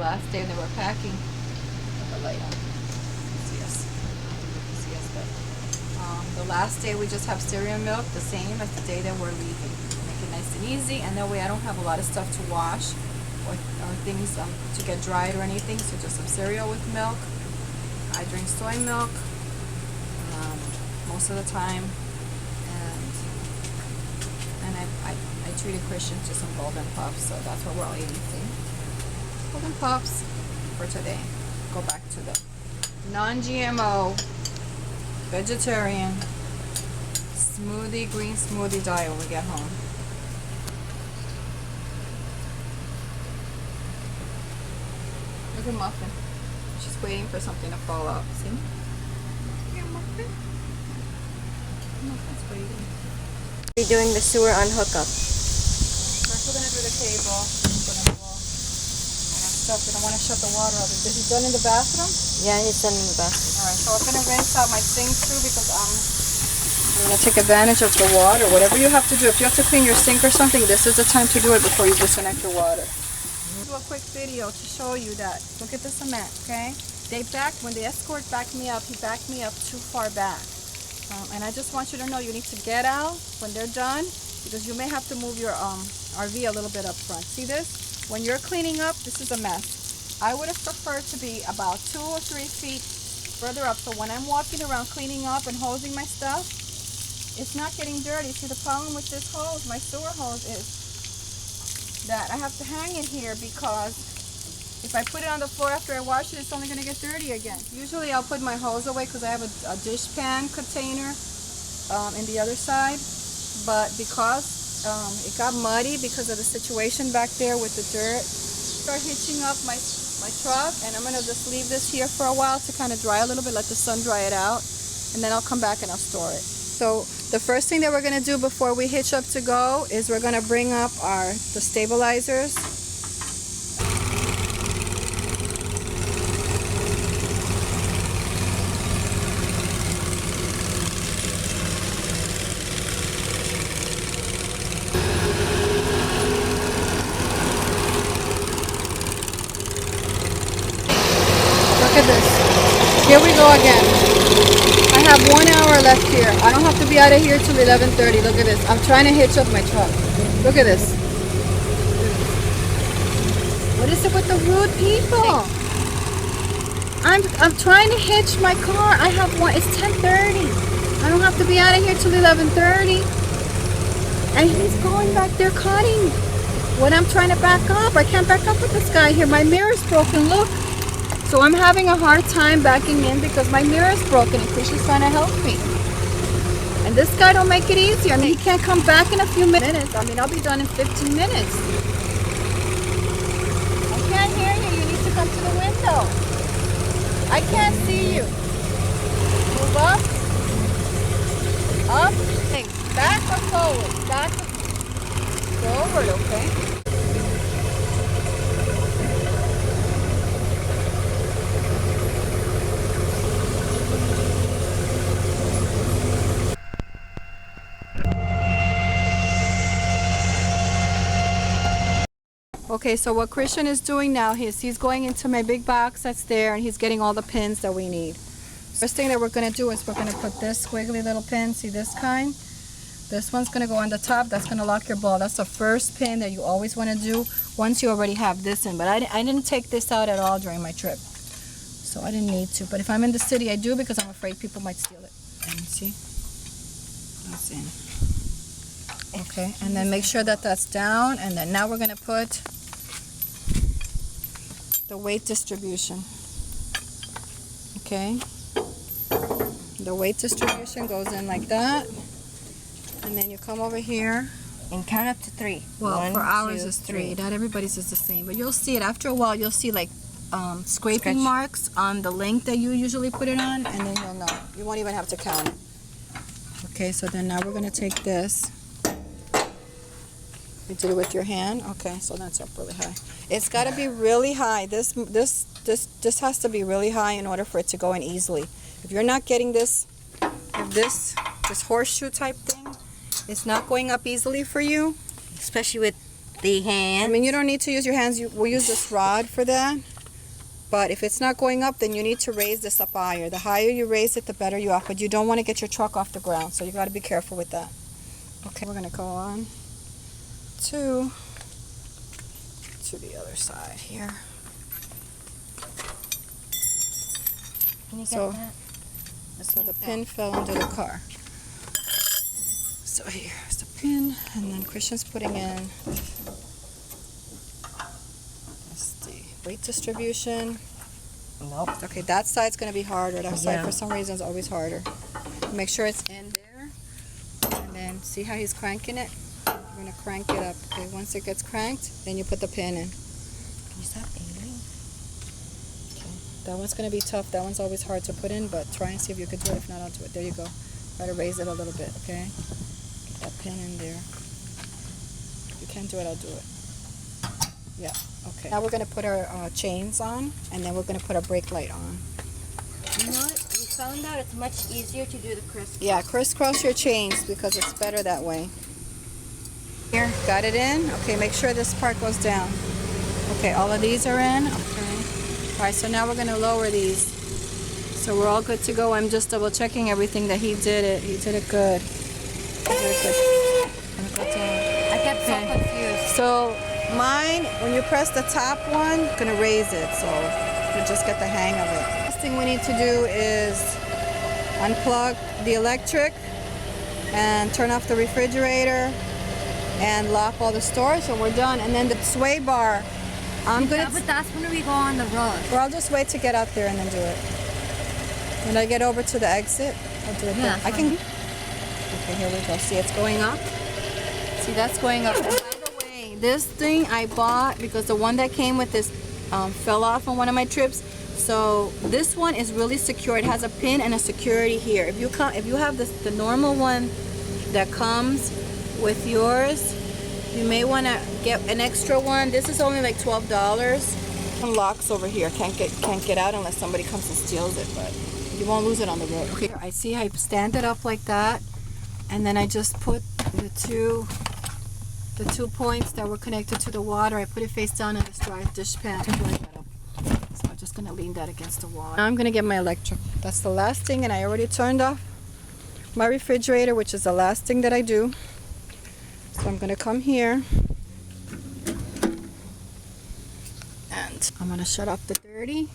last day they were packing. Put the light on. See us. See us, but the last day we just have cereal milk, the same as the day that we're leaving. Make it nice and easy, and that way I don't have a lot of stuff to wash or things to get dried or anything. So just some cereal with milk. I drink soy milk most of the time, and I treated Christian to some golden puffs, so that's what we're all eating. See? Golden puffs for today. Go back to the non-GMO, vegetarian smoothie, green smoothie diet when we get home. Look at Muffin. She's waiting for something to fall out. See? Yeah, Muffin. Muffin's waiting. We're doing the sewer unhookup. First we're gonna do the cable. Put in the wall. And our stuff. We don't want to shut the water off. Is he done in the bathroom? Yeah, he's done in the bathroom. Alright, so I'm gonna rinse out my sink too because I'm gonna take advantage of the water. Whatever you have to do. If you have to clean your sink or something, this is the time to do it before you disconnect your water. Do a quick video to show you that. Look at the cement, okay? When the escort backed me up, he backed me up too far back. And I just want you to know you need to get out when they're done, because you may have to move your RV a little bit up front. See this? When you're cleaning up, this is a mess. I would have preferred to be about 2 or 3 feet further up, so when I'm walking around cleaning up and hosing my stuff, it's not getting dirty. See, the problem with this hose, my sewer hose, is that I have to hang it here because if I put it on the floor after I wash it, it's only going to get dirty again. Usually I'll put my hose away because I have a dishpan container in the other side, but because it got muddy because of the situation back there with the dirt, start hitching up my truck, and I'm going to just leave this here for a while to kind of dry a little bit, let the sun dry it out, and then I'll come back and I'll store it. So the first thing that we're going to do before we hitch up to go is we're going to bring up the stabilizers. Look at this. Here we go again. I have 1 hour left here. I don't have to be out of here till 11:30. Look at this. I'm trying to hitch up my truck. Look at this. What is it with the rude people? I'm trying to hitch my car. I have one. It's 10:30. I don't have to be out of here till 11:30. And he's going back there cutting when I'm trying to back up. I can't back up with this guy here. My mirror's broken. Look. So I'm having a hard time backing in because my mirror is broken and Christian's trying to help me. And this guy don't make it easier. I mean, he can't come back in a few minutes. I mean, I'll be done in 15 minutes. I can't hear you. You need to come to the window. I can't see you. Move up. Up. Back or forward? Back or forward, okay? Okay, so what Christian is doing now is he's going into my big box that's there and he's getting all the pins that we need. First thing that we're going to do is we're going to put this squiggly little pin, see this kind? This one's going to go on the top, that's going to lock your ball. That's the first pin that you always want to do once you already have this in. But I didn't take this out at all during my trip, so I didn't need to. But if I'm in the city, I do because I'm afraid people might steal it. And see? That's in. Okay, and then make sure that that's down, and then now we're going to put the weight distribution. Okay, the weight distribution goes in like that, and then you come over here And count up to 3. well 1, for ours 2, is 3. Not everybody's is the same, but you'll see it after a while. You'll see like scraping Scratch. marks on the link that you usually put it on, and then you'll know. You won't even have to count it. Okay, so then now we're going to take this. You did it with your hand. Okay, so that's up really high. It's got to be really high. This has to be really high in order for it to go in easily. If you're not getting this, if this horseshoe type thing, it's not going up easily for you. especially with the I hand. mean, you don't need to use your hands. We'll use this rod for that. But if it's not going up, then you need to raise this up higher. The higher you raise it, the better you are. But you don't want to get your truck off the ground, so you got to be careful with that. Okay, we're going to go on to the other side here. Can you get So- that? So the pin fell under the car. So here's the pin, and then Christian's putting in the weight distribution. Nope. Okay, that side's going to be harder. That side, Yeah. for some reason, is always harder. Make sure it's in there, and then see how he's cranking it? You're going to crank it up. Okay, once it gets cranked, then you put the pin in. Can you stop aiming? Okay, that one's going to be tough. That one's always hard to put in, but try and see if you can do it. If not, I'll do it. There you go. Try to raise it a little bit, okay? Get that pin in there. If you can't do it, I'll do it. Yeah, okay. Now we're going to put our chains on, and then we're going to put our brake light on. You know what? We found out it's much easier to do the crisscross. Yeah, crisscross your chains because it's better that way. Here, got it in? Okay, make sure this part goes down. Okay, all of these are in? Okay. All right, so now we're going to lower these. So we're all good to go. I'm just double checking everything that he did it. He did it good. He did it good. Gonna go down. I kept so Okay. confused. So mine, when you press the top one, gonna raise it, so you just get the hang of it. Last thing we need to do is unplug the electric and turn off the refrigerator and lock all the stores, and we're done. And then the sway bar, I'm Yeah, gonna, but that's when we go on the road. or I'll just wait to get out there and then do it. When I get over to the exit, I'll do it Yeah, then. I can. Okay, here we go. See, it's going up. See, that's going up. And by the way, this thing I bought because the one that came with this fell off on one of my trips. So this one is really secure. It has a pin and a security here. If you have the normal one that comes with yours, you may want to get an extra one. This is only like $12. Some locks over here. Can't get out unless somebody comes and steals it, but you won't lose it on the road. Okay, I see I stand it up like that, and then I just put the two points that were connected to the water. I put it face down in this dry dish pan. So I'm just gonna lean that against the wall. Now I'm gonna get my electric. That's the last thing, and I already turned off my refrigerator, which is the last thing that I do. So I'm gonna come here, and I'm gonna shut off the dirty.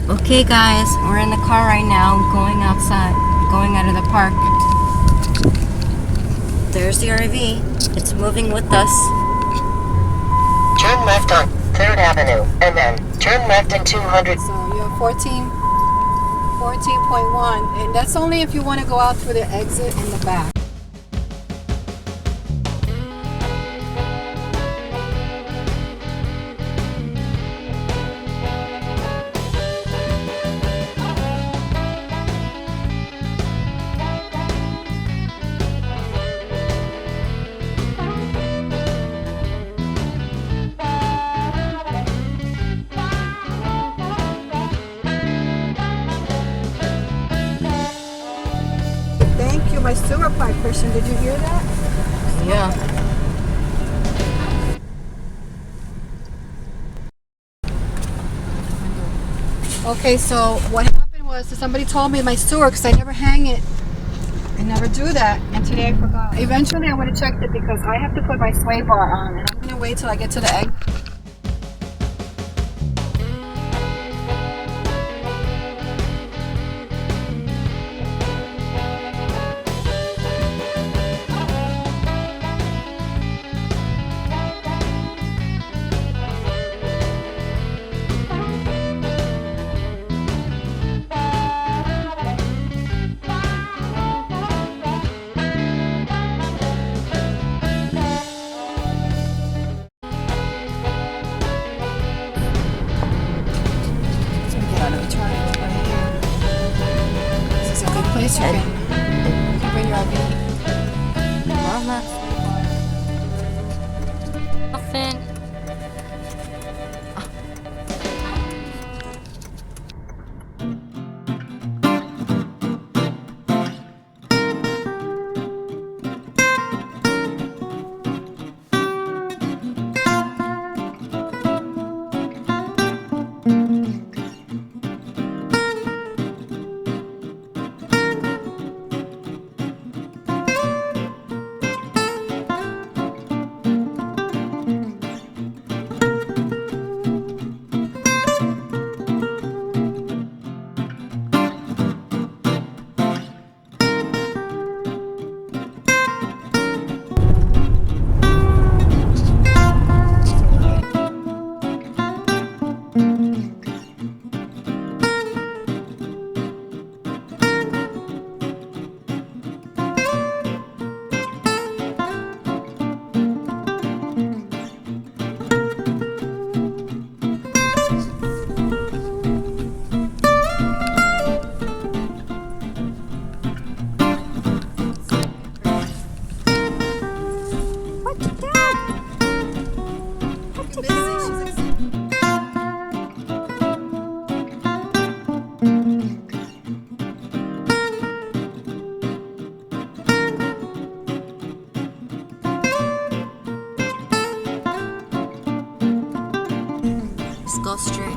Okay, guys, we're in the car right now, going outside, going out of the park. There's the RV. It's moving with us. Turn left on 3rd Avenue, and then turn left in 200. So you have 14.1, and that's only if you want to go out through the exit in the back. Thank you, my sewer pipe person. Did you hear that? Yeah. Okay, so what happened was somebody told me my sewer, because I never hang it. I never do that, and today I forgot. Eventually I would have checked it because I have to put my sway bar on, and I'm going to wait till I get to the exit. So we get out of the truck right here. This is a good place you can bring your RV. Mama. Muffin. go straight.